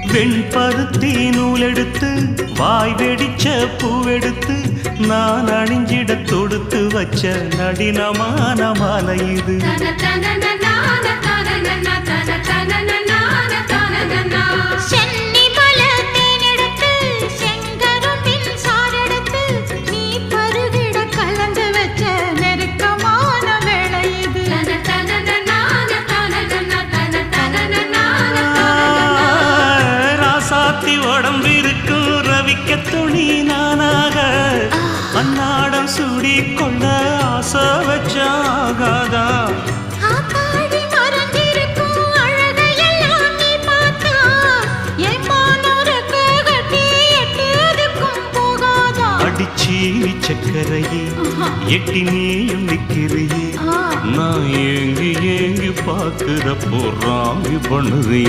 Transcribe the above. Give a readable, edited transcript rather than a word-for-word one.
வெண்பருத்தி நூலெடுத்து வாய் வெடிச்ச பூவெடுத்து நான் அணிஞ்சிட தொடுத்து வச்ச நடினமான மாலை இது. உடம்பிருக்கும் ரவிக்க துணி நானாக அன்னாடம் சூடி கொண்ட ஆசை வச்சாகாதா. அடிச்சீனி சக்கரையே எட்டி நீயும் நிக்கிறியே நான் ஏங்கி ஏங்கி பாக்குற போறாங்க பண்ணுறியே.